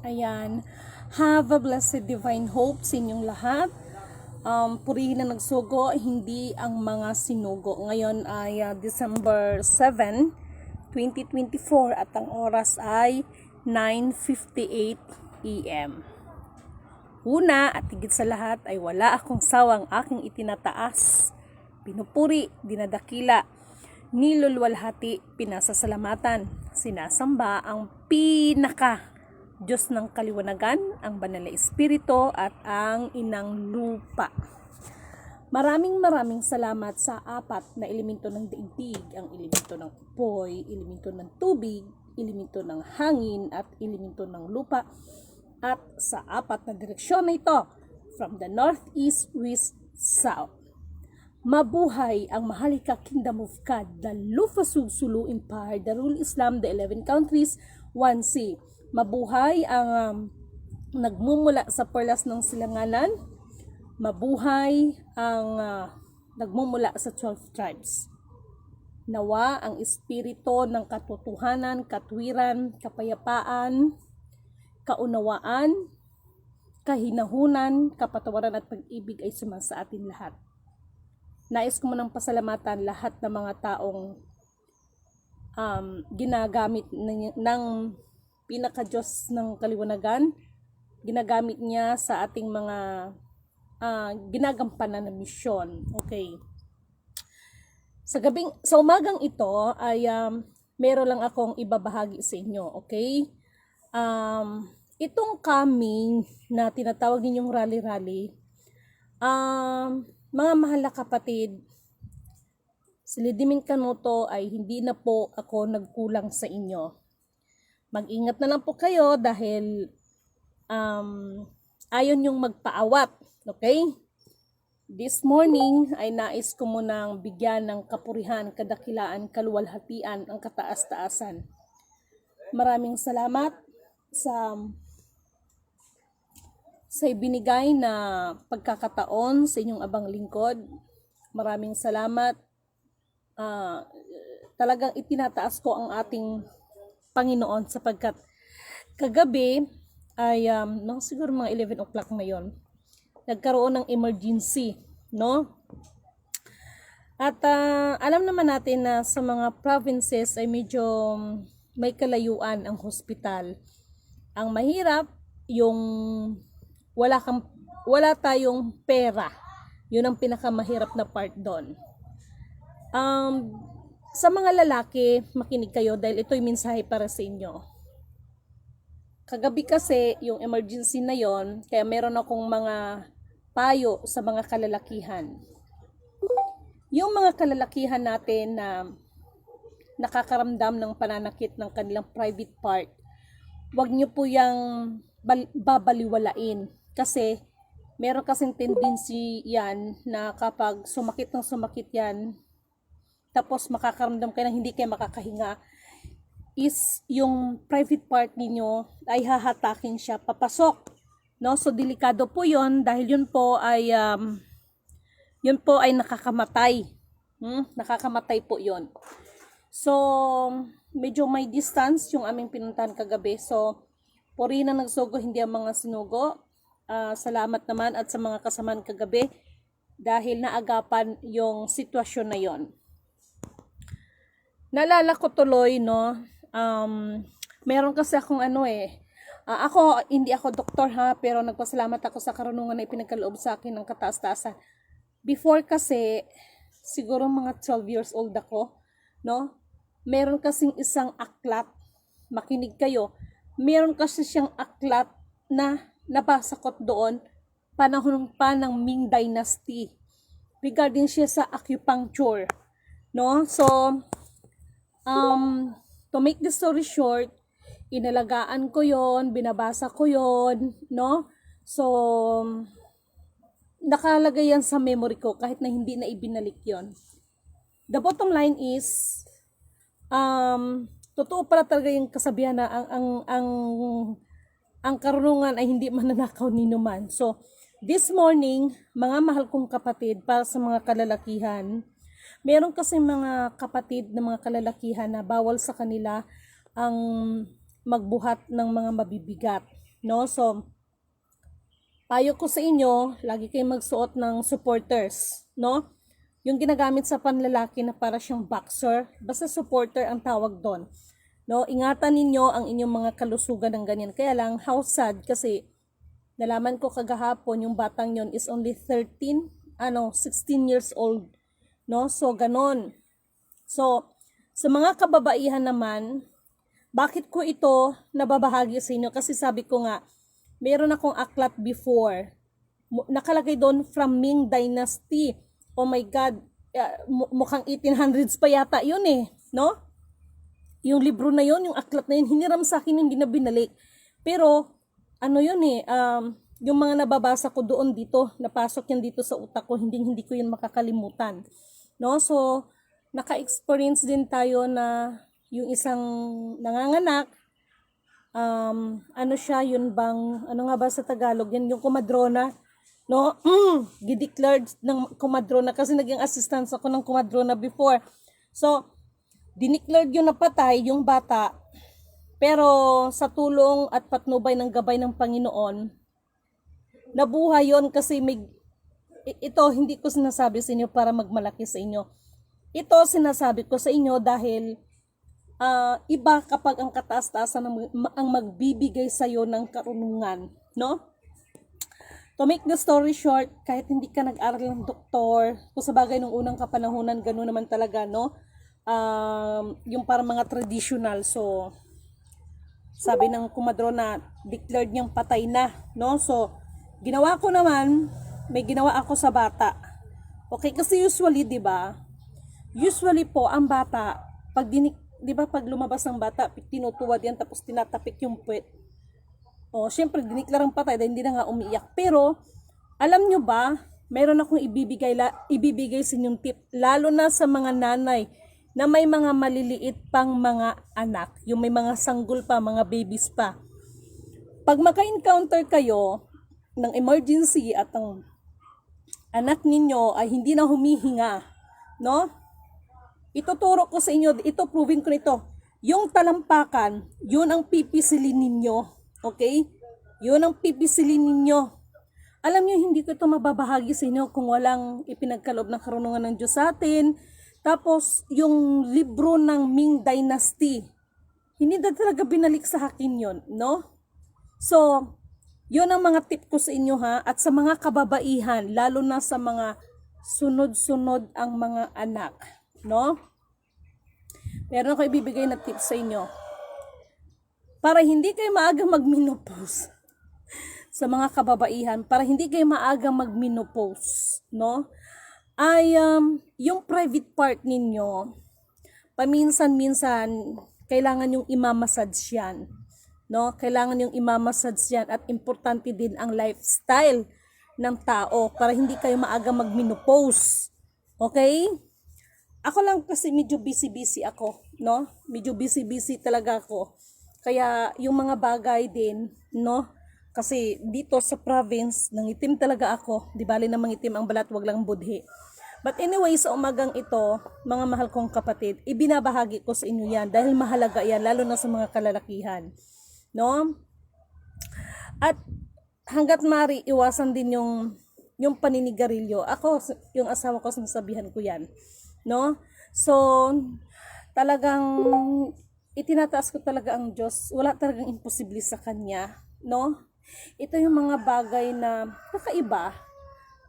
Ayan. Have a blessed divine hope sa inyong lahat. Purihin na nagsugo, hindi ang mga sinugo. Ngayon ay December 7, 2024 at ang oras ay 9:58 AM. Una at higit sa lahat ay wala akong sawang aking itinataas, pinupuri, dinadakila, nilulwalhati, pinasasalamatan, sinasamba ang pinaka Diyos ng kaliwanagan, ang banal na espiritu at ang inang lupa. Maraming salamat sa apat na elemento ng daigdig, ang elemento ng apoy, elemento ng tubig, elemento ng hangin at elemento ng lupa, at sa apat na direksyon na ito, from the north, east, west, south. Mabuhay ang Maharlika Kingdom of God, the Lufasug Sulu Empire, the Rule Islam, the 11 countries, 1C. Mabuhay ang nagmumula sa perlas ng silanganan. Mabuhay ang nagmumula sa 12 tribes. Nawa ang espiritu ng katotohanan, katwiran, kapayapaan, kaunawaan, kahinahunan, kapatawaran at pag-ibig ay sumasa atin lahat. Nais ko munang pasalamatan lahat ng mga taong ginagamit ng pinaka-Diyos ng kaliwanagan, ginagamit niya sa ating mga ginagampanan na misyon. Okay. Sa umagang ito ay meron lang akong ibabahagi sa inyo. Okay? Itong coming na tinatawag ninyong rally-rally, mga mahal na kapatid, silidimin kanuto ay hindi na po ako nagkulang sa inyo. Mag-ingat na lang po kayo dahil ayaw nyong magpaawat. Okay? This morning ay nais ko munang bigyan ng kapurihan, kadakilaan, kaluwalhatian ang kataas-taasan. Maraming salamat sa ibinigay na pagkakataon sa inyong abang lingkod. Maraming salamat. Talagang itinataas ko ang ating Panginoon sapagkat kagabi ay siguro mga 11 o'clock na yon, nagkaroon ng emergency, no? At alam naman natin na sa mga provinces ay medyo may kalayuan ang hospital. Ang mahirap yung wala tayong pera. Yun ang pinakamahirap na part doon. Sa mga lalaki, makinig kayo dahil ito'y mensahe para sa inyo. Kagabi kasi yung emergency na yon, kaya meron akong mga payo sa mga kalalakihan. Yung mga kalalakihan natin na nakakaramdam ng pananakit ng kanilang private part, wag nyo po yung babaliwalain. Kasi meron kasing tendency yan na kapag sumakit yan, tapos makakaramdam kayo ng hindi kayo makakahinga, is yung private part ninyo ay hahatakin siya papasok, no? So delikado po yon dahil yun po ay nakakamatay. Nakakamatay po yon. So medyo may distance yung aming pinuntahan kagabi. So purihin na nagsugo, hindi ang mga sinugo. Salamat naman at sa mga kasamaan kagabi dahil naagapan yung sitwasyon na yon. Naalala ko tuloy, no, meron kasi akong hindi ako doktor ha, pero nagpasalamat ako sa karunungan na ipinagkaloob sa akin ng kataas-taasan. Before kasi, siguro mga 12 years old ako, no, meron kasing isang aklat, makinig kayo, meron kasi siyang aklat na nabasa ko doon, panahon pa ng Ming Dynasty, regarding siya sa acupuncture, no, so, to make the story short, inalagaan ko yon, binabasa ko yon, no? So, nakalagay yan sa memory ko kahit na hindi na ibinalik yon. The bottom line is, totoo pala talaga yung kasabihan na ang karunungan ay hindi mananakaw ni numan. So, this morning, mga mahal kong kapatid, para sa mga kalalakihan, meron kasi mga kapatid na mga kalalakihan na bawal sa kanila ang magbuhat ng mga mabibigat, no? So, payo ko sa inyo, lagi kayong magsuot ng supporters, no? Yung ginagamit sa panlalaki na para siyang boxer, basta supporter ang tawag doon. No, ingatan ninyo ang inyong mga kalusugan ng ganyan. Kaya lang, how sad kasi nalaman ko kagahapon yung batang yon is only 16 years old. No, so ganon. So, sa mga kababaihan naman, bakit ko ito nababahagi sa inyo? Kasi sabi ko nga, meron akong aklat before. Nakalagay doon from Ming Dynasty. Oh my God, mukhang 1800s pa yata yun eh, no? Yung libro na yun, yung aklat na yun, hiniram sa akin, hindi na binalik. Pero, ano yun eh, yung mga nababasa ko doon dito, napasok yan dito sa utak ko, hindi ko yun makakalimutan. No? So, naka-experience din tayo na yung isang nanganganak, ano siya, yun bang, ano nga ba sa Tagalog, yan yung kumadrona, no, gideclared ng kumadrona kasi naging assistant ako ng kumadrona before. So, dineclared yun na patay yung bata. Pero sa tulong at patnubay ng gabay ng Panginoon, nabuhay yun kasi ito hindi ko sinasabi sa inyo para magmalaki sa inyo. Ito sinasabi ko sa inyo dahil iba kapag ang kataas-taasan ang magbibigay sa iyo ng karunungan, no? To make the story short, kahit hindi ka nag-aral ng doktor, kung sa bagay nung unang kapanahunan, gano'n naman talaga, no? Yung parang mga traditional, so, sabi ng kumadrona, declared niyang patay na, no? So, ginawa ko naman, may ginawa ako sa bata. Okay, kasi usually, di ba? Usually po, ang bata, di ba, pag lumabas ng bata, tinutuwad yan, tapos tinatapik yung puwet. O, syempre, diniklarang patay dahil hindi na nga umiiyak. Pero, alam nyo ba, mayroon akong ibibigay sa inyong tip, lalo na sa mga nanay na may mga maliliit pang mga anak, yung may mga sanggol pa, mga babies pa. Pag maka-encounter kayo ng emergency at ang anak ninyo ay hindi na humihinga, no? Ituturo ko sa inyo, ito proving ko nito. Yung talampakan, yun ang pipisilin ninyo. Okay? Yun ang pipisilin ninyo. Alam nyo, hindi ko ito mababahagi sa inyo kung walang ipinagkaloob ng karunungan ng Diyos sa atin. Tapos, yung libro ng Ming Dynasty, hindi na talaga binalik sa akin yun, no? So, yun ang mga tip ko sa inyo ha. At sa mga kababaihan, lalo na sa mga sunod-sunod ang mga anak, no? Meron ako ibibigay na tip sa inyo. Para hindi kayo maagang magmenopause sa mga kababaihan, para hindi kayo maagang magmenopause, no? Ay yung private part ninyo, paminsan-minsan kailangan yung imamassage yan, no? Kailangan yung imamassage yan at importante din ang lifestyle ng tao para hindi kayo maagang magmenopause. Okay? Ako lang kasi medyo busy ako, no? Medyo busy talaga ako. Kaya yung mga bagay din, no? Kasi dito sa province, nangitim talaga ako. Di bali na mangitim ang balat, wag lang budhi. But anyway, sa umagang ito, mga mahal kong kapatid, ibinabahagi ko sa inyo yan dahil mahalaga yan, lalo na sa mga kalalakihan. No? At hanggat mari, iwasan din yung paninigarilyo. Ako, yung asawa ko, sinasabihan ko yan. No? So, talagang itinataas ko talaga ang Diyos. Wala talagang imposible sa Kanya, no? Ito yung mga bagay na kakaiba,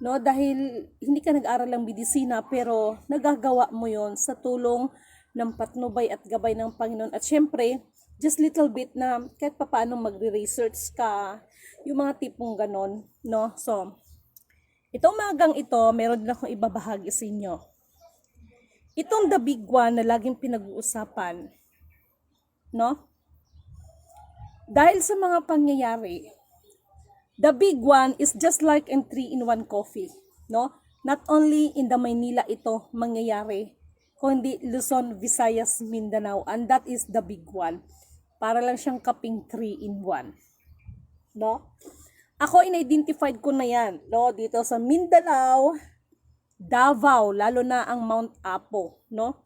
no? Dahil hindi ka nag-aral ng medisina, pero nagagawa mo yon sa tulong ng patnubay at gabay ng Panginoon. At syempre, just little bit na kahit papaano magre-research ka, yung mga tipong ganon, no? So, itong magang ito, meron din akong ibabahagi sa inyo. Itong the big one na laging pinag-uusapan, no? Dahil sa mga pangyayari, the big one is just like an 3-in-1 coffee, no? Not only in the Maynila ito mangyayari, kundi Luzon, Visayas, Mindanao, and that is the big one. Para lang siyang kaping 3-in-1, no? Ako in-identified ko na yan, no? Dito sa Mindanao, Davao, lalo na ang Mount Apo, no?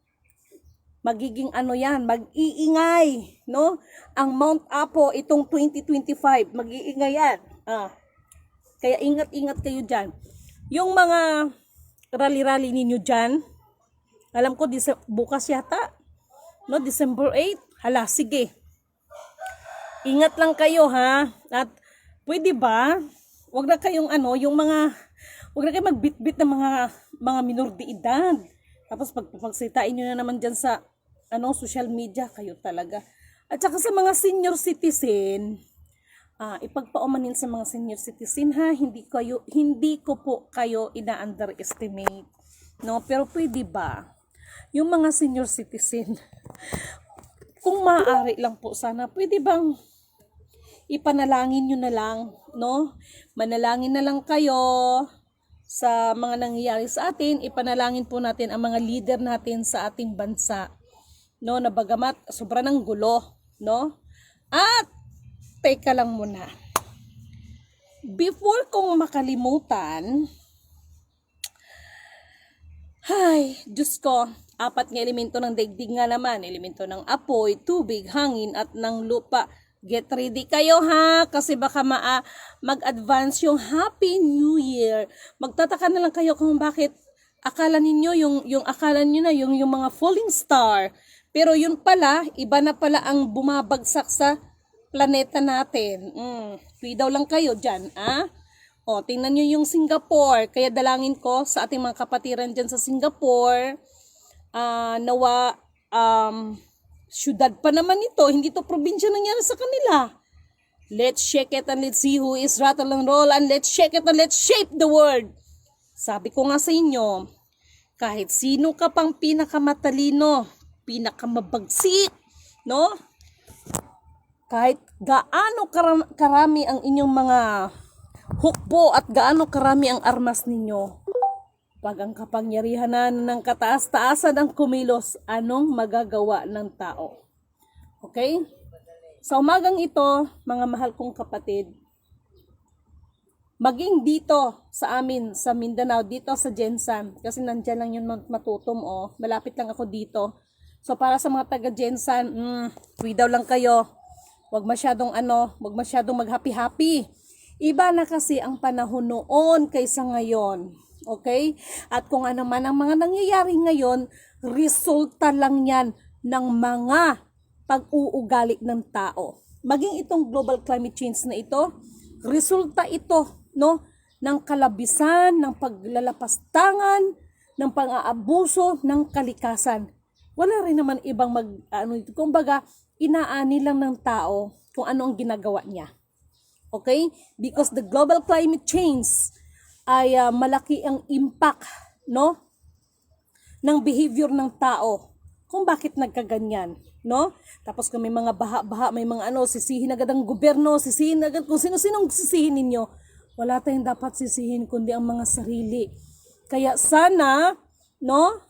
magiging ano yan, mag-iingay, no? Ang Mount Apo itong 2025, mag-iingay yan. Kaya ingat-ingat kayo dyan. Yung mga rally-rally ninyo dyan, alam ko bukas yata, no? December 8, hala, sige. Ingat lang kayo ha. At pwede ba, wag na kayong wag na kayong magbitbit ng mga minor de edad. Tapos pagsitain nyo na naman dyan sa social media, kayo talaga. At saka sa mga senior citizen, ipagpaumanin sa mga senior citizen ha, hindi ko po kayo ina-underestimate. No, pero pwede ba yung mga senior citizen, kung maaari lang po sana, pwede bang ipanalangin nyo na lang, no? Manalangin na lang kayo sa mga nangyayari sa atin, ipanalangin po natin ang mga leader natin sa ating bansa, no? Na bagamat sobra ng gulo, no? At teka lang muna. Before kong makalimutan, ay, Diyos ko, 4 nga elemento ng daigdig nga naman, elemento ng apoy, tubig, hangin at ng lupa. Get ready kayo ha, kasi baka mag-advance yung Happy New Year. Magtataka na lang kayo kung bakit akala ninyo yung akala niyo na yung mga falling star. Pero yun pala, iba na pala ang bumabagsak sa planeta natin. Daw lang kayo diyan, O, tingnan niyo yung Singapore. Kaya dalangin ko sa ating mga kapatiran diyan sa Singapore, nawa syudad pa naman ito, hindi to probinsya nangyari sa kanila. Let's shake it and let's see who is rattle and roll, and let's shake it and let's shape the world. Sabi ko nga sa inyo, kahit sino ka pang pinakamatalino, pinakamabagsik, no? Kahit gaano karami ang inyong mga hukbo at gaano karami ang armas ninyo, pag ang kapangyarihan ng kataas-taasan ang kumilos, anong magagawa ng tao? Okay? Sa umagang ito, mga mahal kong kapatid, maging dito sa amin, sa Mindanao, dito sa Jensan, kasi nandyan lang yung Matutom, malapit lang ako dito. So para sa mga taga Jensan, daw lang kayo, wag masyadong mag-happy-happy. Iba na kasi ang panahon noon kaysa ngayon. Okay? At kung ano man ang mga nangyayari ngayon, resulta lang yan ng mga pag-uugali ng tao. Maging itong global climate change na ito, resulta ito, no, ng kalabisan, ng paglalapastangan, ng pang-aabuso ng kalikasan. Wala rin naman ibang kumbaga, inaani lang ng tao kung ano ang ginagawa niya. Okay? Because the global climate change ay malaki ang impact, no, ng behavior ng tao kung bakit nagkaganyan, no? Tapos kung may mga baha-baha, may mga sisihin agad ang gobyerno, sisihin agad kung sino-sinong sisihin ninyo. Wala tayong dapat sisihin kundi ang mga sarili. Kaya sana, no,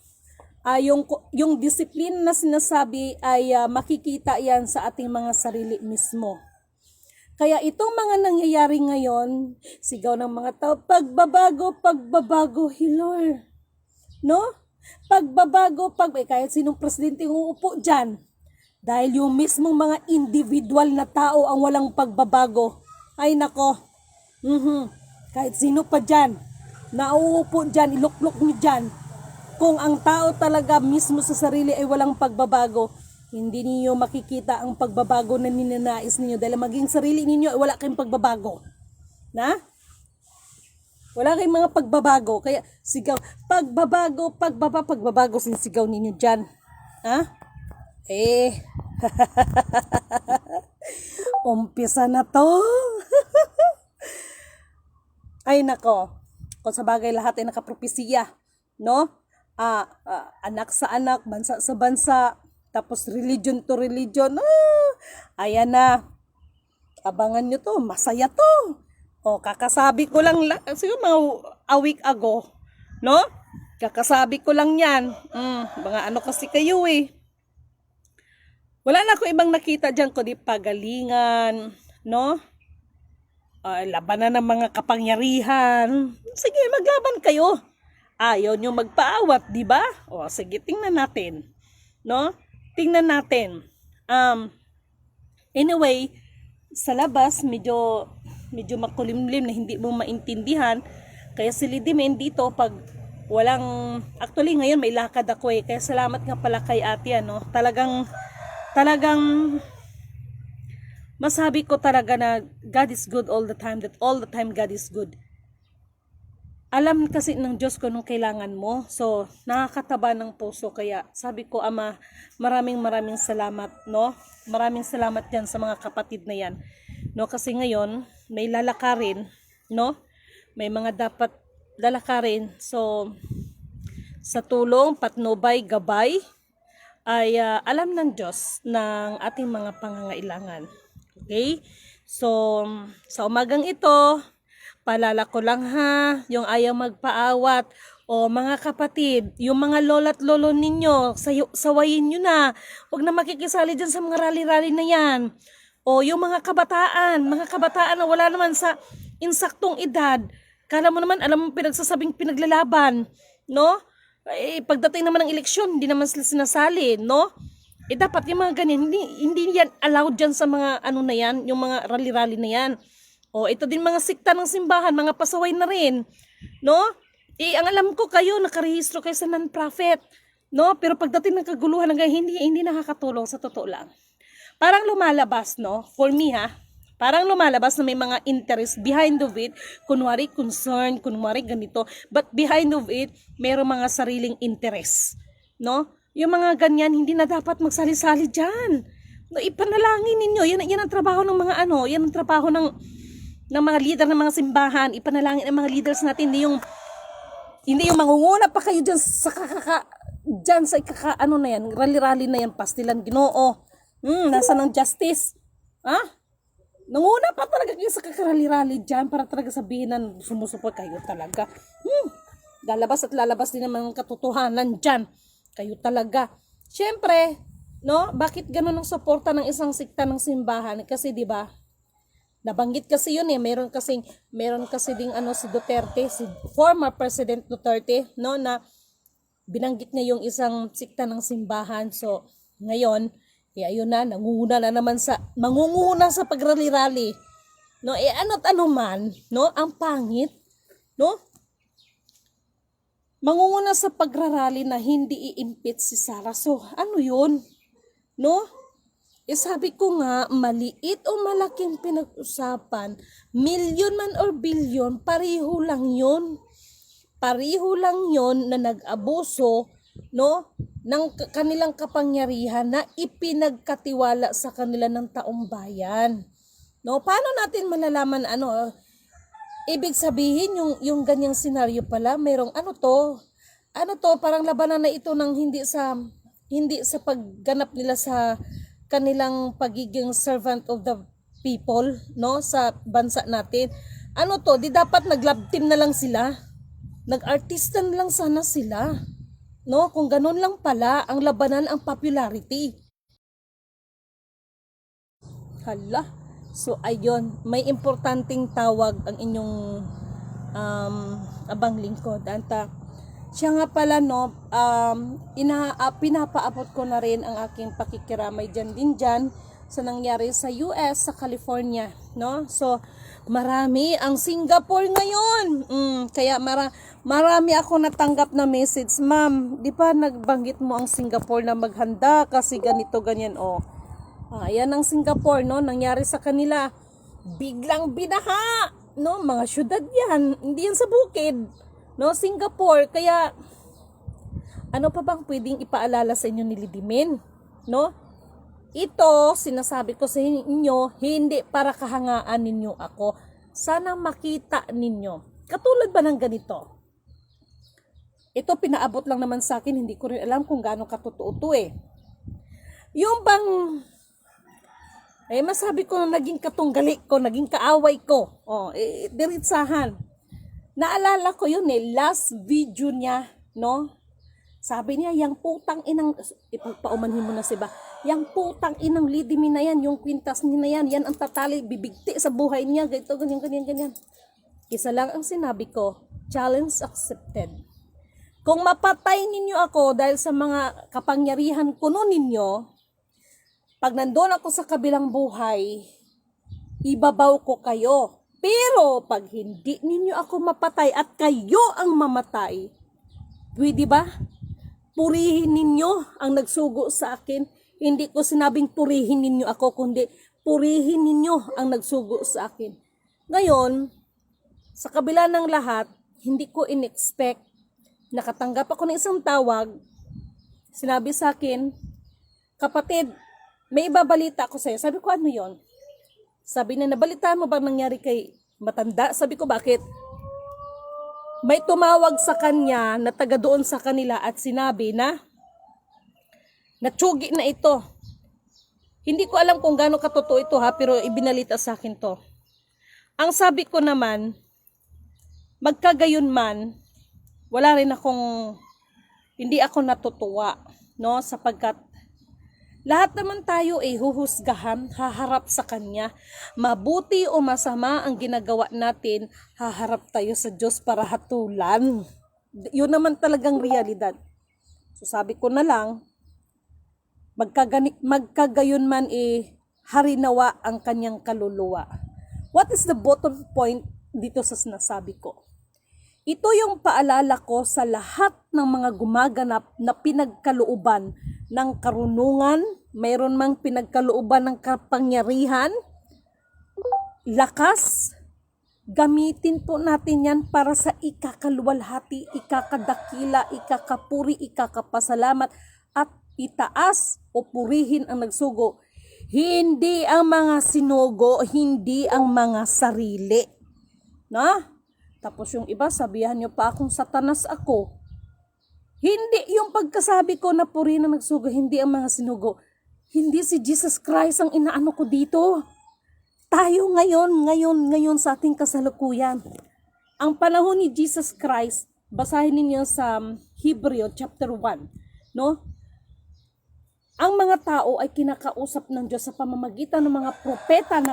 yung disiplina na sinasabi ay makikita yan sa ating mga sarili mismo. Kaya itong mga nangyayari ngayon, sigaw ng mga tao, pagbabago, Hilor. No? Pagbabago, kahit sinong presidente uupo dyan. Dahil yung mismong mga individual na tao ang walang pagbabago. Ay nako, kahit sino pa dyan, nauupo dyan, iluklok nyo dyan. Kung ang tao talaga mismo sa sarili ay walang pagbabago, hindi niyo makikita ang pagbabago na ninanais ninyo dahil maging sarili ninyo ay wala kayong pagbabago. Na? Wala kayong mga pagbabago. Kaya sigaw, pagbabago sinisigaw ninyo dyan. Ha? Umpisa na to. Ay nako. Kung sa bagay lahat ay nakapropesiya. No? Anak sa anak, bansa sa bansa. Tapos religion to religion. Ayan na. Abangan nyo to. Masaya to. Kakasabi ko lang, siguro mga a week ago. No? Kakasabi ko lang yan. Mga kasi kayo eh. Wala na ako ibang nakita dyan kundi pagalingan. No? Labanan ng mga kapangyarihan. Sige, maglaban kayo. Ayaw nyo magpaawat, di ba? Sige, tingnan natin. No? tingnan natin. Anyway, sa labas medyo makulimlim na hindi mo maintindihan. Kaya si Lidimen dito pag actually ngayon may lakad ako eh. Kaya salamat nga pala kay ate ano. Talagang masabi ko talaga na God is good all the time, that all the time God is good. Alam kasi ng Diyos ko nung kailangan mo. So, nakakataba ng puso. Kaya sabi ko, Ama, maraming salamat, no? Maraming salamat yan sa mga kapatid na yan. No, kasi ngayon, may lalakarin, no? May mga dapat lalakarin. So, sa tulong, patnubay, gabay, ay alam ng Diyos ng ating mga pangangailangan. Okay? So, sa umagang ito, paalala ko lang ha, yung ayaw magpaawat, o mga kapatid, yung mga lola't lolo ninyo, sawayin nyo na. Huwag na makikisali dyan sa mga rally-rally na yan. O yung mga kabataan na wala naman sa insaktong edad. Kala mo naman, alam mo pinagsasabing pinaglalaban, no? Eh, pagdating naman ng eleksyon, hindi naman sila sinasali, no? Eh dapat yung mga ganyan, hindi yan allowed dyan sa mga ano na yan, yung mga rally-rally na yan. O ito din mga sikta ng simbahan, mga pasaway na rin, no? Eh ang alam ko kayo, nakarehistro kayo sa non-profit, no? Pero pagdating ng kaguluhan, hindi nakakatulong sa totoo lang. Parang lumalabas, no? For me ha, parang lumalabas na may mga interest behind of it, kunwari concern, kunwari ganito, but behind of it, mayroong mga sariling interest, no? Yung mga ganyan, hindi na dapat magsali-sali dyan. No, ipanalangin ninyo, yan ang trabaho ng mga ano, yan ang trabaho ng mga leader ng mga simbahan. Ipanalangin ang mga leaders natin, hindi yung mangunguna pa kayo dyan sa ano na yan, rally-rally na yan, pastilan Ginoo. Nasa ng justice? Ha? Nanguna pa talaga kayo sa kakarali-rally dyan para talaga sabihin na sumusuport kayo talaga. Lalabas at lalabas din naman ang katotohanan dyan. Kayo talaga. Siyempre, no, bakit ganun ang suporta ng isang sikta ng simbahan? Kasi 'di ba? Nabanggit kasi yun eh, meron kasi ding ano si Duterte, si former President Duterte, no, na binanggit niya yung isang sikta ng simbahan. So, ngayon, ayun na, mangunguna sa pagrally-rally. No, ano't ano man, no, ang pangit, no? Mangunguna sa pagrarally na hindi i-impeach si Sara. So, ano yun? No? Sabi ko nga, maliit o malaking pinag-usapan, milyon man or bilyon, pareho lang yun. Pareho lang yun na nag-abuso, no, ng kanilang kapangyarihan na ipinagkatiwala sa kanila ng taong bayan. No, paano natin malalaman ano? Ibig sabihin yung ganyang senaryo pala, mayroong ano to, parang labanan na ito ng hindi sa pagganap nila sa kanilang pagiging servant of the people, no, sa bansa natin. Ano to, di dapat nag-love team na lang sila, nag-artista na lang sana sila, no, kung ganun lang pala ang labanan, ang popularity. Hala. So ayun, may importanteng tawag ang inyong abang lingkod. Siya nga pala no, pinapaabot ko na rin ang aking pakikiramay dyan sa nangyari sa US, sa California, no? So marami ang Singapore ngayon. Kaya marami ako natanggap na message, ma'am, di ba nagbanggit mo ang Singapore na maghanda kasi ganito ganyan ayan ang Singapore, no? Nangyari sa kanila, biglang binaha, no? Mga syudad yan, hindi yan sa bukid, no? Singapore. Kaya ano pa bang pwedeng ipaalala sa inyo ni Lidimen, no? Ito, sinasabi ko sa inyo, hindi para kahangaan ninyo ako. Sana makita ninyo. Katulad ba ng ganito? Ito pinaabot lang naman sa akin, hindi ko rin alam kung gaano katotoo to eh. Yung bang masabi ko na naging katunggali ko, naging kaaway ko. Diritsahan. Naalala ko yun last video niya, no? Sabi niya, yang putang inang, ipagpaumanhin mo na siba, yang putang inang Lidimen na yan, yung kwintas niya na yan ang tatali, bibigti sa buhay niya, ganito, ganyan. Isa lang ang sinabi ko, challenge accepted. Kung mapatay ninyo ako dahil sa mga kapangyarihan kuno ninyo, pag nandun ako sa kabilang buhay, ibabaw ko kayo. Pero pag hindi ninyo ako mapatay at kayo ang mamatay, pwede ba? Purihin ninyo ang nagsugo sa akin. Hindi ko sinabing purihin ninyo ako, kundi purihin ninyo ang nagsugo sa akin. Ngayon, sa kabila ng lahat, hindi ko in-expect. Nakatanggap ako ng isang tawag. Sinabi sa akin, kapatid, may ibabalita ako sa'yo. Sabi ko, ano yon? Sabi na, nabalitaan mo ba nangyari kay matanda? Sabi ko, bakit? May tumawag sa kanya na taga doon sa kanila at sinabi na natsugi na ito. Hindi ko alam kung gaano katotoo ito ha, pero ibinalita sa akin to. Ang sabi ko naman, magkagayon man, wala rin akong, hindi ako natutuwa, no? Sapagkat lahat naman tayo ay huhusgahan, haharap sa Kanya. Mabuti o masama ang ginagawa natin, haharap tayo sa Diyos para hatulan. Yun naman talagang realidad. So sabi ko na lang, magkagayon man harinawa ang kanyang kaluluwa. What is the bottom point dito sa sinasabi ko? Ito yung paalala ko sa lahat ng mga gumaganap na pinagkalooban ng karunungan, mayroon mang pinagkalooban ng kapangyarihan, lakas, gamitin po natin yan para sa ikakaluwalhati, ikakadakila, ikakapuri, ikakapasalamat, at itaas o purihin ang nagsugo. Hindi ang mga sinugo, hindi ang mga sarili. Na? Tapos yung iba, sabihan nyo pa akong satanas ako. Hindi yung pagkasabi ko na purihin ang nagsugo, hindi ang mga sinugo. Hindi si Jesus Christ ang inaano ko dito. Tayo ngayon sa ating kasalukuyan. Ang panahon ni Jesus Christ, basahin ninyo sa Hebreo chapter 1, no? Ang mga tao ay kinakausap ng Diyos sa pamamagitan ng mga propeta na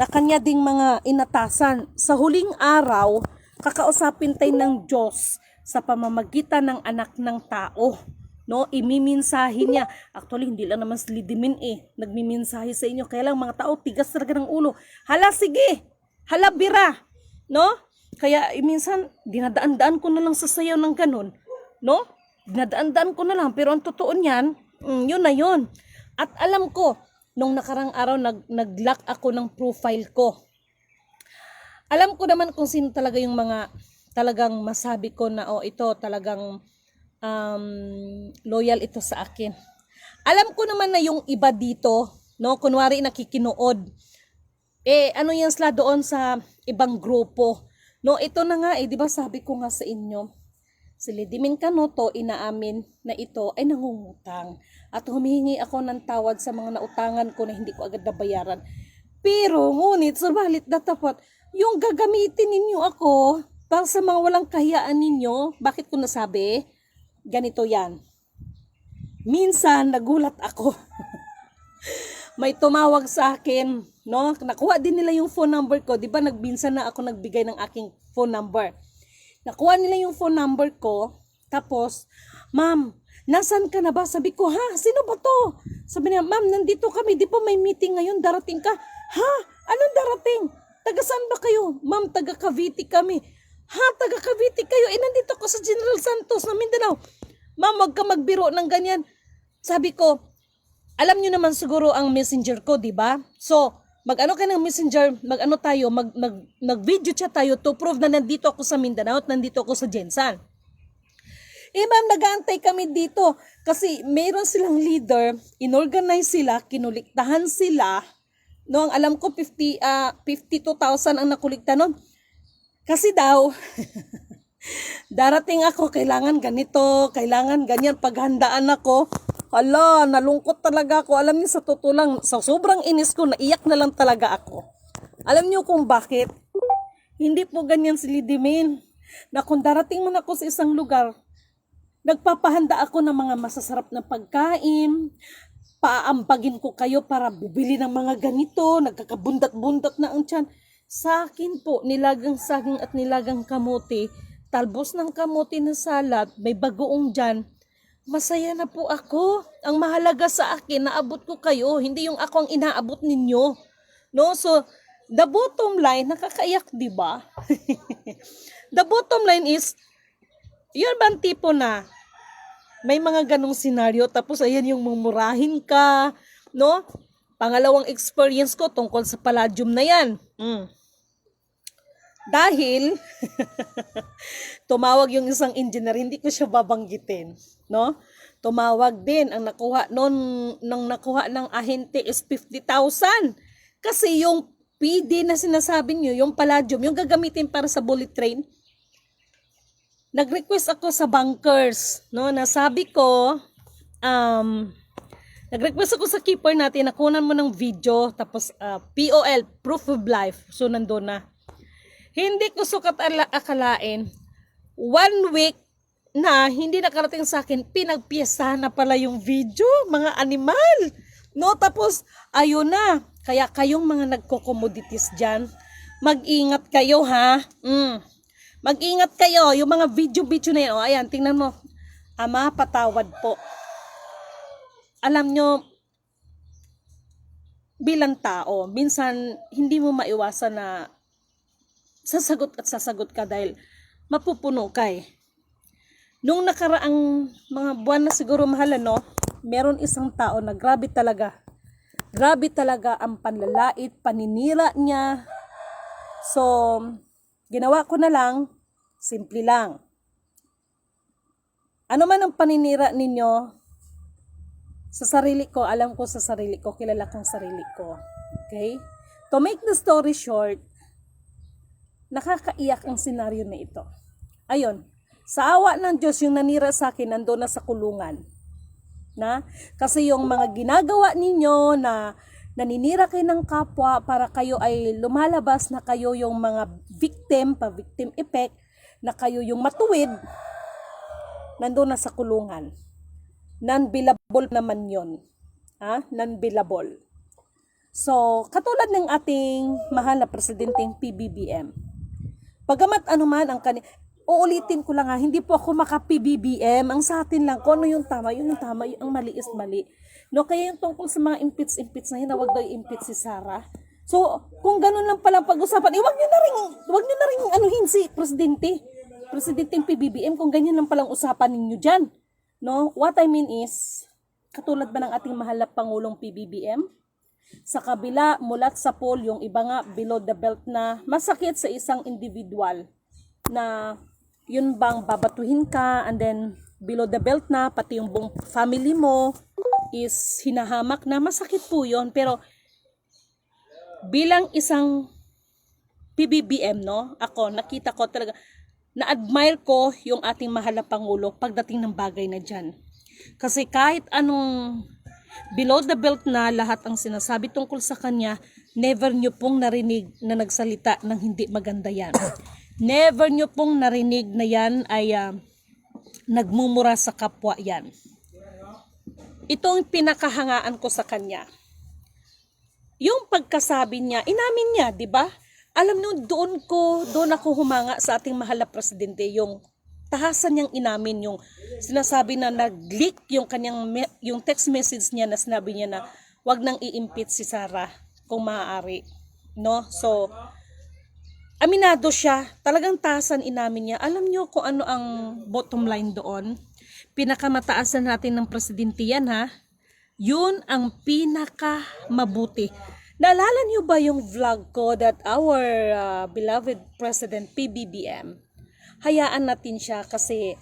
kanya ding mga inatasan. Sa huling araw, kakausapin tayo ng Diyos sa pamamagitan ng anak ng tao. No, imiminsahe niya. Actually, hindi lang naman slidimin nagmiminsahe sa inyo. Kaya lang mga tao, tigas talaga ng ulo. Hala, sige! Hala, bira! No? Kaya, minsan, dinadaan-daan ko na lang sa sayaw ng ganun. No? Dinadaan-daan ko na lang. Pero ang totoo niyan, yun na yun. At alam ko, nung nakarang araw, nag-lock ako ng profile ko. Alam ko naman kung sino talaga yung mga talagang masabi ko na, oh, ito talagang loyal ito sa akin. Alam ko naman na yung iba dito, no, kunwari nakikinood, ano yan sila doon sa ibang grupo. No, ito na nga, di ba sabi ko nga sa inyo, si Lidimin Canoto, inaamin na ito ay nangungutang. At humihingi ako ng tawad sa mga nautangan ko na hindi ko agad nabayaran. Pero, ngunit, subalit dapat, yung gagamitin ninyo ako para sa mga walang kahiyaan ninyo, bakit ko nasabi? Ganito yan. Minsan, nagulat ako. May tumawag sa akin, no? Nakuha din nila yung phone number ko. Di ba, nagbinsan na ako nagbigay ng aking phone number. Nakuha nila yung phone number ko. Tapos, ma'am, nasan ka na ba? Sabi ko, ha? Sino ba to? Sabi niya, ma'am, nandito kami. Di ba may meeting ngayon? Darating ka? Ha? Anong darating? Taga saan ba kayo? Ma'am, taga Cavite kami. Ha? Taga Cavite kayo? Nandito ko sa General Santos na Mindanao. Ma'am, wag ka magbiro ng ganyan. Sabi ko, alam nyo naman siguro ang messenger ko, di ba? So, mag-ano ka ng messenger, mag-ano tayo, mag-video chat tayo to prove na nandito ako sa Mindanao at nandito ako sa Jensan. Ma'am, nag-aantay kami dito kasi mayroon silang leader, inorganize sila, kinuliktahan sila. No, ang alam ko 52,000 ang nakulikta nun. Kasi daw, darating ako, kailangan ganito, kailangan ganyan, paghandaan ako. Hala, nalungkot talaga ako. Alam niyo, sa totoo lang, sa sobrang inis ko, naiyak na lang talaga ako. Alam niyo kung bakit? Hindi po ganyan si Lidimin. Na kung darating man ako sa isang lugar, nagpapahanda ako ng mga masasarap na pagkain, paampagin ko kayo para bibili ng mga ganito, nagkakabundat-bundat na ang tiyan. Sa akin po, nilagang saging at nilagang kamote, talbos ng kamote na salad, may bagoong dyan, masaya na po ako. Ang mahalaga sa akin, naabot ko kayo, hindi yung ako ang inaabot ninyo. No? So, the bottom line, nakakaiyak, di ba? The bottom line is, yun ba ang tipo na may mga ganong senaryo, tapos ayan yung mumurahin ka, no? Pangalawang experience ko tungkol sa palladium na yan. Dahil, tumawag yung isang engineer, hindi ko siya babanggitin, no? Tumawag din, ang nakuha nang nakuha ng ahente is 50,000. Kasi yung PD na sinasabi niyo, yung palladium, yung gagamitin para sa bullet train, nag-request ako sa bankers, no? Nasabi ko, nag-request ako sa keeper natin, nakunan mo ng video, tapos POL, proof of life, so nandun na. Hindi ko sukat akalain, 1 week na hindi nakarating sa akin, pinagpiesa na pala yung video, mga animal. No, tapos, ayun na. Kaya kayong mga nagko-commodities dyan, mag-ingat kayo ha. Mag-ingat kayo, yung mga video-video na yan. O, ayan, tingnan mo. Ama, patawad po. Alam nyo, bilang tao, minsan hindi mo maiwasan na sasagot ka dahil mapupuno ka eh. Nung nakaraang mga buwan na siguro mahal, no, meron isang tao na grabe talaga ang panlalait, paninira niya. So, ginawa ko na lang, simple lang. Ano man ang paninira ninyo, sa sarili ko, alam ko sa sarili ko, kilala kong sarili ko. Okay? To make the story short, nakakaiyak ang senaryo na ito. Ayun, sa awa ng Diyos, yung nanira sa akin, nandun na sa kulungan. Na? Kasi yung mga ginagawa ninyo na naninira kayo ng kapwa para kayo ay lumalabas na kayo yung mga victim, pa-victim effect, na kayo yung matuwid, nandun na sa kulungan. Non-billable naman yon. Non-billable. So, katulad ng ating mahal na presidenteng PBBM, pagamat anuman ang uulitin ko lang hindi po ako maka-PBBM, ang sa atin lang, kung ano yung tama, yung ang mali is mali. No, kaya yung tungkol sa mga impeach na yun, wag daw i-impeach si Sara. So, kung ganun lang palang pag-usapan, wag nyo na rin anuhin si Presidenteng PBBM, kung ganyan lang palang usapan ninyo dyan. No, what I mean is, katulad ba ng ating mahal na Pangulong PBBM, sa kabila, mulat sa poll, yung iba nga below the belt na masakit sa isang individual na yun bang babatuhin ka, and then below the belt na, pati yung buong family mo is hinahamak na, masakit po yun. Pero bilang isang PBBM, no, ako, nakita ko talaga, na-admire ko yung ating mahal na Pangulo pagdating ng bagay na dyan. Kasi kahit anong below the belt na lahat ang sinasabi tungkol sa kanya, never nyo pong narinig na nagsalita ng hindi maganda yan. Never nyo pong narinig na yan ay nagmumura sa kapwa yan. Itong pinakahangaan ko sa kanya. Yung pagkasabi niya, inamin niya, di ba? Alam nyo, doon ako humanga sa ating mahal na presidente, yung tahasan niyang inamin, yung sinasabi na nag-leak yung text message niya na sinabi niya na wag nang i-impeach si Sara kung maaari, no? So, aminado siya, talagang tahasan inamin niya. Alam niyo kung ano ang bottom line doon? Pinakamataasan natin ng presidente yan, ha? Yun ang pinakamabuti. Naalala niyo ba yung vlog ko that our beloved President PBBM, hayaan natin siya kasi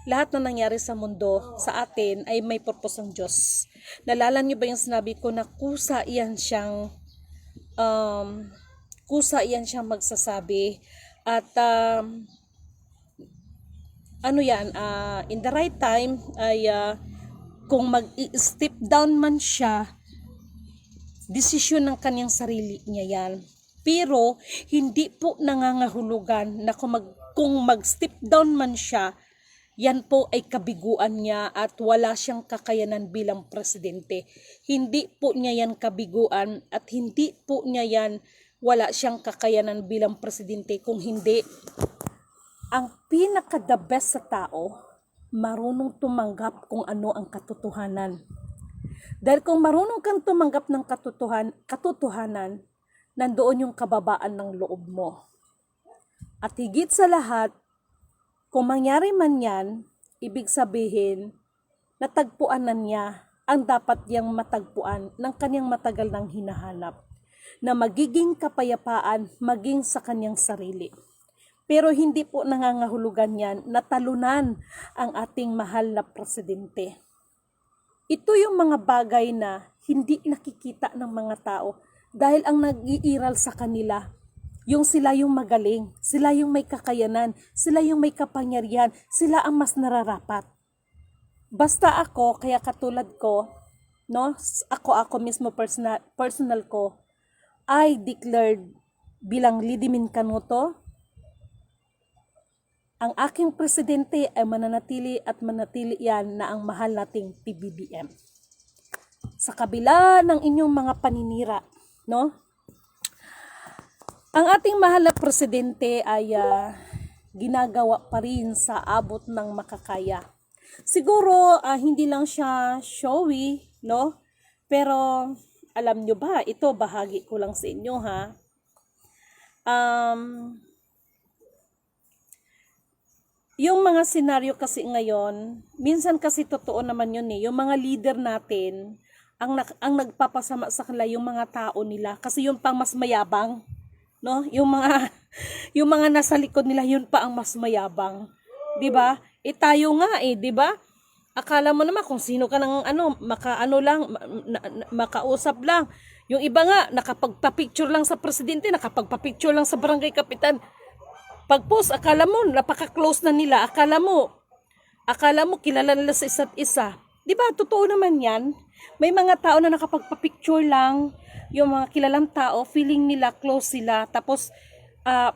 lahat na nangyari sa mundo sa atin ay may purpose ng Diyos. Naalala niyo ba yung sinabi ko na kusa iyan siyang magsasabi at in the right time ay kung mag-i-step down man siya, desisyon ng kanyang sarili niya yan. Pero hindi po nangangahulugan na kung mag-step down man siya, yan po ay kabiguan niya at wala siyang kakayanan bilang presidente. Hindi po niya yan kabiguan at hindi po niya yan wala siyang kakayanan bilang presidente, kung hindi ang pinaka-the best sa tao, marunong tumanggap kung ano ang katotohanan. Dahil kung marunong kang tumanggap ng katotohanan, nandoon yung kababaan ng loob mo. At higit sa lahat, kung mangyari man yan, ibig sabihin, natagpuan na niya ang dapat niyang matagpuan ng kanyang matagal nang hinahanap, na magiging kapayapaan maging sa kanyang sarili. Pero hindi po nangangahulugan yan na talunan ang ating mahal na presidente. Ito yung mga bagay na hindi nakikita ng mga tao dahil ang nag-iiral sa kanila, yung sila yung magaling, sila yung may kakayanan, sila yung may kapangyarihan, sila ang mas nararapat. Basta ako, kaya katulad ko, no, ako mismo personal ko, I declared bilang Lidimin Canuto, ang aking presidente ay mananatili at manatili yan na ang mahal nating PBBM. Sa kabila ng inyong mga paninira, no? Ang ating mahal na presidente ay ginagawa pa rin sa abot ng makakaya. Siguro hindi lang siya showy, no? Pero alam nyo ba, ito bahagi ko lang sa inyo ha. Yung mga senaryo kasi ngayon, minsan kasi totoo naman yun eh. Yung mga leader natin, ang nagpapasama sa kanila yung mga tao nila. Kasi yung pang mas mayabang, no? Yung mga nasa likod nila, yun pa ang mas mayabang. 'Di ba? Tayo nga 'di ba? Akala mo naman kung sino ka ng makausap lang. Yung iba nga, nakapagpa-picture lang sa presidente, nakapagpa-picture lang sa barangay kapitan. Pag-post, akala mo, napaka-close na nila. Akala mo kilala nila sa isa't isa. Di ba? Totoo naman yan. May mga tao na nakapagpa-picture lang. Yung mga kilalang tao, feeling nila, close sila. Tapos,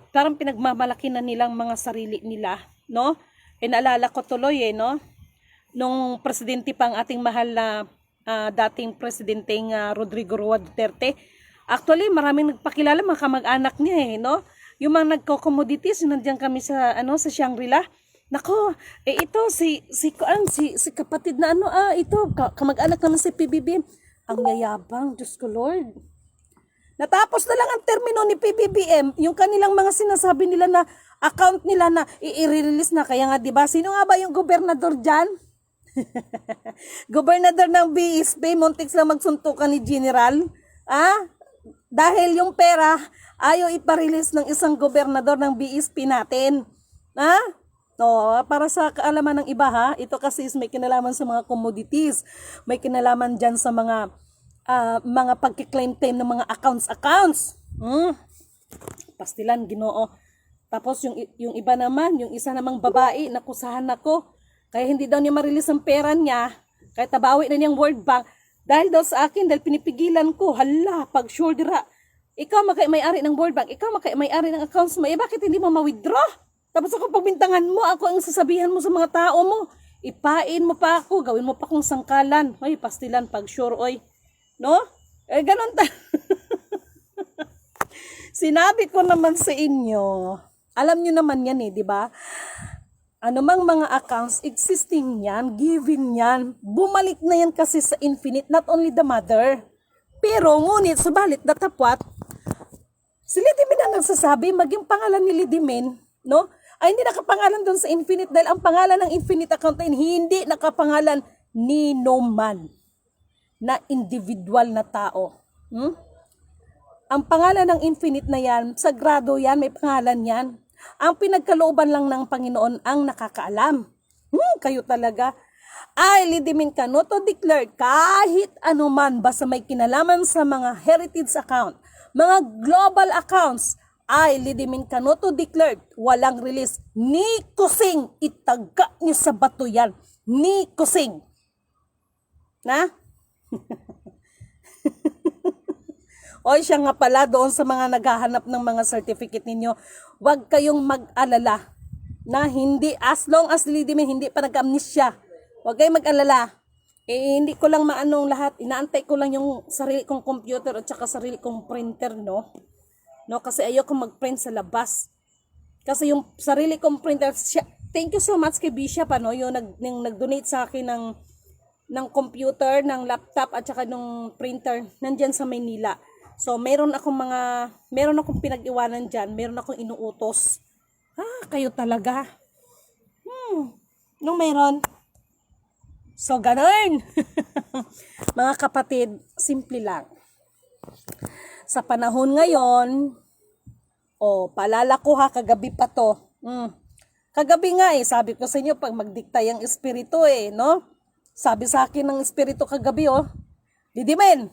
parang pinagmamalaki na nilang mga sarili nila. No? Naalala ko tuloy no? Nung presidente pang ating mahal na dating presidenteng Rodrigo Roa Duterte. Actually, maraming nagpakilala, mga kamag-anak niya no? Yung mga nagko-commodities, nandiyan kami sa sa Shangri-La. Nako, ito si kapatid na ito kamag-anak naman si PBBM. Ang yayabang, Diyos ko Lord. Natapos na lang ang termino ni PBBM, yung kanilang mga sinasabi nila na account nila na i-release na. Kaya nga 'di ba, sino nga ba yung gobernador diyan? Gobernador ng BSP, muntik lang magsuntukan ni General. Dahil yung pera ayaw iparelease ng isang gobernador ng BSP natin. No, para sa kaalaman ng iba ito kasi may kinalaman sa mga commodities. May kinalaman diyan sa mga pagki-claim-claim ng mga accounts. Pastilan, Ginoo. Tapos yung iba naman, yung isa namang babae, nakusahan ako. Kaya hindi daw niya ma-release ang pera niya. Kaya tabawi na niyang World Bank. Dahil daw sa akin, dahil pinipigilan ko, pag sure dira, ikaw may-ari ng World Bank, ikaw may-ari ng accounts mo, bakit hindi mo ma-withdraw? Tapos ako pagbintangan mo, ako ang sasabihan mo sa mga tao mo, ipain mo pa ako, gawin mo pa kong sangkalan. Pastilan, pag sure, no? Ganon Sinabi ko naman sa inyo, alam nyo naman yan di ba? Anumang mga accounts, existing yan, given yan, bumalik na yan kasi sa infinite, not only the mother. Pero ngunit, subalit, datapwat, si Lidimin ang nagsasabi, maging pangalan ni Lidimin, no? Ay hindi nakapangalan doon sa infinite dahil ang pangalan ng infinite account ay hindi nakapangalan ni no man na individual na tao. Ang pangalan ng infinite na yan, sagrado yan, may pangalan yan. Ang pinagkalooban lang ng Panginoon ang nakakaalam. Kayo talaga. Lidimin Canuto declared kahit anuman basta may kinalaman sa mga heritage account, mga global accounts, Lidimin Canuto declared walang release. Ni kusing itaga niyo sa bato yan. Ni kusing. Na? Siya nga pala doon sa mga naghahanap ng mga certificate ninyo, huwag kayong mag-alala na hindi, as long as Lidimin hindi pa nag-amnesya, huwag kayong mag-alala. Hindi ko lang maanong lahat, inaantay ko lang yung sarili kong computer at saka sarili kong printer, no? Kasi ayoko mag-print sa labas. Kasi yung sarili kong printer, thank you so much kay Bishop, yung nag-donate sa akin ng computer, ng laptop, at saka ng printer, nandyan sa Maynila. So, meron akong pinag-iwanan dyan, meron akong inuutos. Kayo talaga. Nung meron. So, ganun. Mga kapatid, simple lang. Sa panahon ngayon, paalala ko ha, kagabi pa to. Kagabi nga sabi ko sa inyo, pag magdikta yung espiritu no? Sabi sa akin ng espiritu kagabi, Didimen.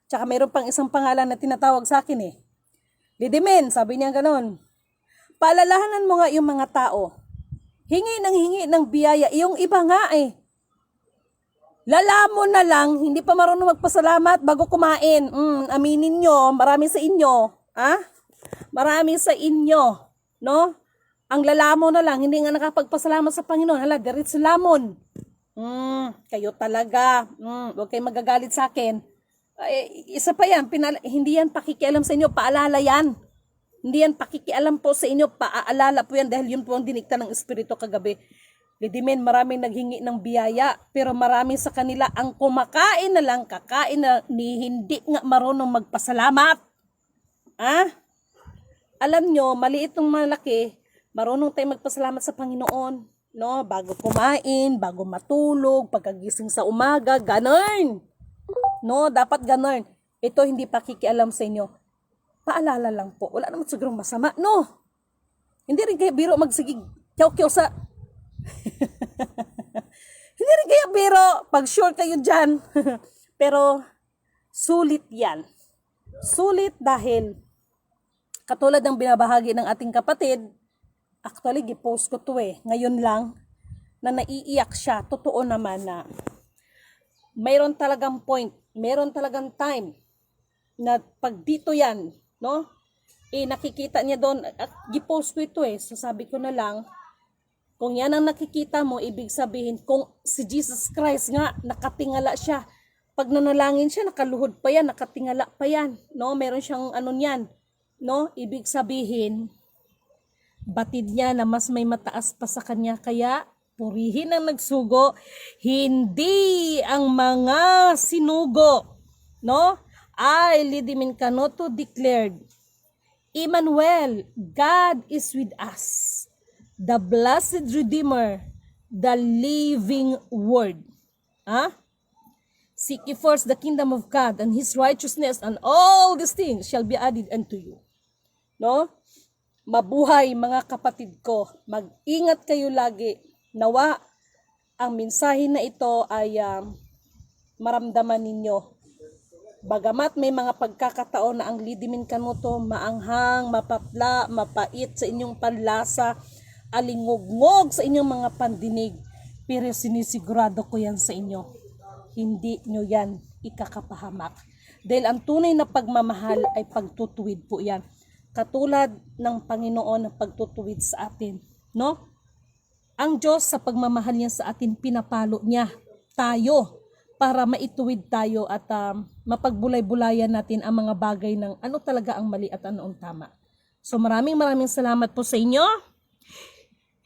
Tsaka mayroon pang isang pangalan na tinatawag sa akin Didimen, sabi niya ganon. Paalalahanan mo nga yung mga tao. Hingi ng biyaya. Yung iba nga lalamon na lang, hindi pa marunong magpasalamat bago kumain. Aminin nyo, marami sa inyo. Marami sa inyo, no? Ang lalamon na lang, hindi nga nakapagpasalamat sa Panginoon. Hala, diretso lamon. Kayo talaga. Huwag kayong magagalit sa akin. Isa pa yan, hindi yan pakikialam sa inyo, paalala yan. Hindi yan pakikialam po sa inyo, paaalala po yan dahil yun po ang dinikta ng Espiritu kagabi. Didimen, maraming naghingi ng biyaya, pero marami sa kanila ang kumakain na lang, kakain na hindi nga marunong magpasalamat. Alam nyo, maliit ng malaki, marunong tayo magpasalamat sa Panginoon, no? Bago kumain, bago matulog, pagkagising sa umaga, ganun. No, dapat ganun. Ito hindi pakikialam sa inyo. Paalala lang po. Wala naman sigurong masama, no? Hindi rin kaya biro magsigig kyaw-kyaw sa... Hindi rin kaya biro pag sure kayo dyan. Pero, sulit yan. Sulit dahil katulad ng binabahagi ng ating kapatid, actually, gipost ko to ngayon lang, na naiiyak siya. Totoo naman na mayroon talagang point, mayroon talagang time na pag dito yan, no? Nakikita niya doon, at gipost ko ito so sabi ko na lang, kung yan ang nakikita mo, ibig sabihin, kung si Jesus Christ nga, nakatingala siya, pag nanalangin siya, nakaluhod pa yan, nakatingala pa yan, no? Meron siyang niyan, no? Ibig sabihin, batid niya na mas may mataas pa sa kanya, kaya purihin ang nagsugo, hindi ang mga sinugo, no? Lidimin Canoto declared, Emmanuel, God is with us, the blessed Redeemer, the living Word. Seek ye first the kingdom of God and His righteousness, and all these things shall be added unto you. No? Mabuhay mga kapatid ko, mag-ingat kayo lagi. Nawa, ang mensahe na ito ay maramdaman ninyo. Bagamat may mga pagkakataon na ang Lidimin Canoto maanghang, mapapla, mapait sa inyong panlasa, alingog-ngog sa inyong mga pandinig, pero sinisigurado ko yan sa inyo, hindi nyo yan ikakapahamak. Dahil ang tunay na pagmamahal ay pagtutuwid po yan. Katulad ng Panginoon na pagtutuwid sa atin, no? Ang Diyos sa pagmamahal niya sa atin, pinapalo niya tayo para maituwid tayo at mapagbulay-bulayan natin ang mga bagay ng ano talaga ang mali at ano ang tama. So maraming salamat po sa inyo.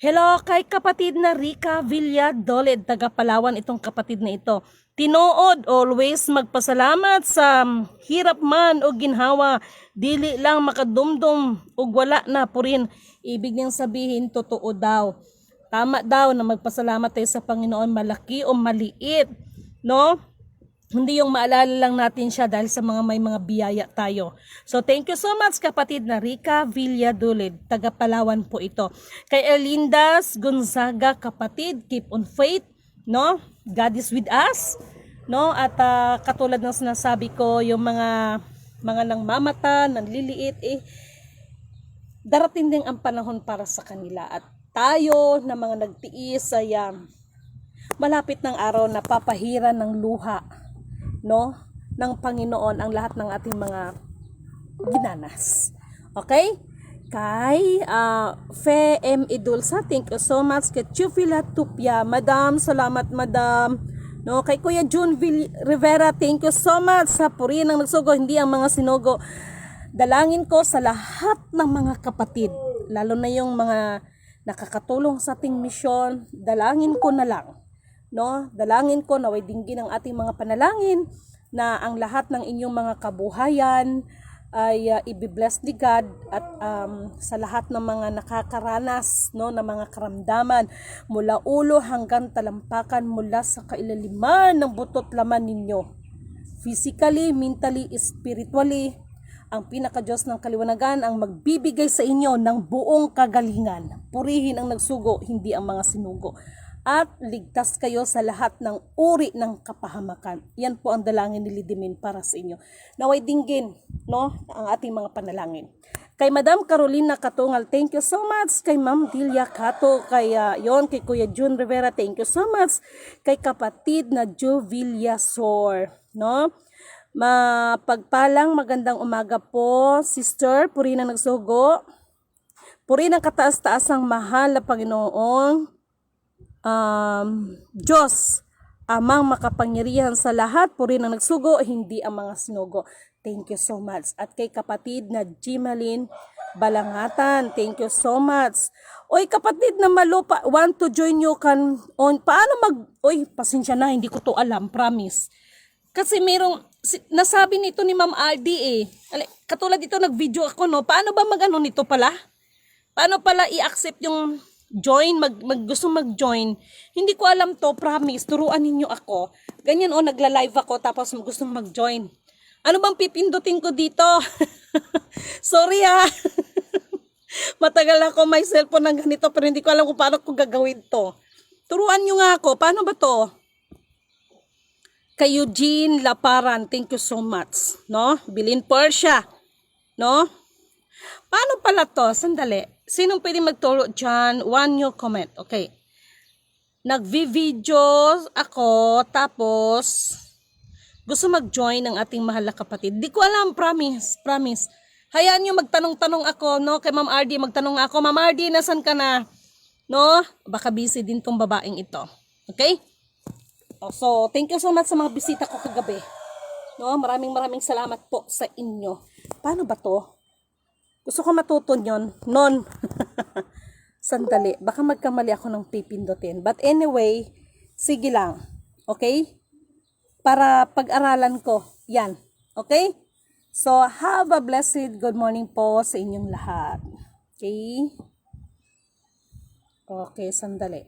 Hello kay kapatid na Rica Villadolid, taga Palawan itong kapatid na ito. Tinuod, always magpasalamat sa hirap man o ginhawa, dili lang makadumdum o wala na purin. Ibig niyang sabihin, totoo daw. Tama daw na magpasalamat tayo sa Panginoon, malaki o maliit, no? Hindi yung maalala lang natin siya dahil sa may mga biyaya tayo. So thank you so much kapatid na Rica Villadolid, taga Palawan po ito. Kay Erlindas Gonzaga, kapatid, keep on faith, no? God is with us, no? At katulad ng sinasabi ko, yung mga nangmamata, nanliliit, darating din ang panahon para sa kanila. At tayo na mga nagtiis ay malapit ng araw na papahiran ng luha, no, ng Panginoon ang lahat ng ating mga ginanas. Okay? Kay Fe M. Idulsa, thank you so much. Kay Chufila Tupia, Madam, salamat Madam. No, kay Kuya June Rivera, thank you so much sa purihin ng nagsugo, hindi ang mga sinugo. Dalangin ko sa lahat ng mga kapatid lalo na yung mga nakakatulong sa ating misyon, dalangin ko na lang, no? Dalangin ko naway dinggin ang ating mga panalangin na ang lahat ng inyong mga kabuhayan ay i-bless ni God at sa lahat ng mga nakakaranas, no, ng mga karamdaman mula ulo hanggang talampakan, mula sa kailaliman ng butot laman ninyo, physically, mentally, spiritually, ang pinaka-Diyos ng kaliwanagan ang magbibigay sa inyo ng buong kagalingan. Purihin ang nagsugo, hindi ang mga sinugo. At ligtas kayo sa lahat ng uri ng kapahamakan. Yan po ang dalangin ni Lidimin para sa inyo. Naway dinggin, no, ang ating mga panalangin. Kay Madam Carolina Katungal, thank you so much. Kay Ma'am Delia Cato, kay Kuya June Rivera, thank you so much. Kay kapatid na Jo Villasor, no? Mapagpalang magandang umaga po, sister. Purihin ang nagsugo. Purihin ang kataas-taasang mahal na Panginoong Diyos, amang makapangyarihan sa lahat, purihin ang nagsugo, hindi ang mga sinugo. Thank you so much. At kay kapatid na Jimalin Balangatan, thank you so much. Oy, kapatid na Malupa, want to join you kan on. Oy, pasensya na, hindi ko to alam, promise. Kasi nasabi nito ni Ma'am Aldi eh. Katulad dito, nag-video ako, no? Paano ba mag-ano nito pala? Paano pala i-accept yung join, gusto mag-join? Hindi ko alam to, promise. Turuan ninyo ako. Ganyan nagla-live ako tapos gusto mag-join. Ano bang pipindutin ko dito? Sorry Matagal ako may cellphone ng ganito pero hindi ko alam kung paano ko gagawin to. Turuan nyo nga ako. Paano ba to? Kay Eugene Laparan, thank you so much. No? Bilin Persia. No? Paano pala to? Sandali. Sinong pwede magturo dyan? One new comment. Okay. Nagvi-video ako, tapos gusto mag-join ng ating mahal na kapatid. Di ko alam, promise. Hayaan nyo magtanong-tanong ako, no? Kay Ma'am RD, magtanong ako. Ma'am RD, nasan ka na? No? Baka busy din tong babaeng ito. Okay? So, thank you so much sa mga bisita ko kagabi. No? Maraming salamat po sa inyo. Paano ba to? Gusto ko matuto yun. Sandali. Baka magkamali ako ng pipindutin. But anyway, sige lang. Okay? Para pag-aralan ko. Yan. Okay? So, have a blessed good morning po sa inyong lahat. Okay? Okay, sandali.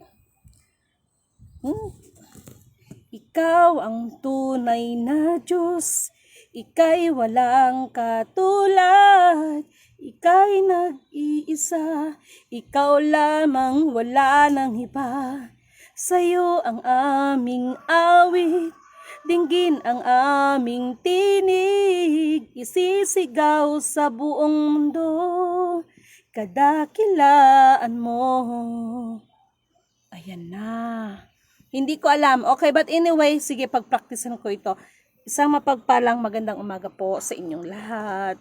Ikaw ang tunay na Diyos. Ika'y walang katulad. Ika'y nag-iisa, ikaw lamang, wala nang iba. Sa'yo ang aming awit, dinggin ang aming tinig. Isisigaw sa buong mundo, kadakilaan mo. Ayan na. Hindi ko alam. Okay, but anyway, sige, pagpraktisan ko ito. Isang mapagpalang magandang umaga po sa inyong lahat.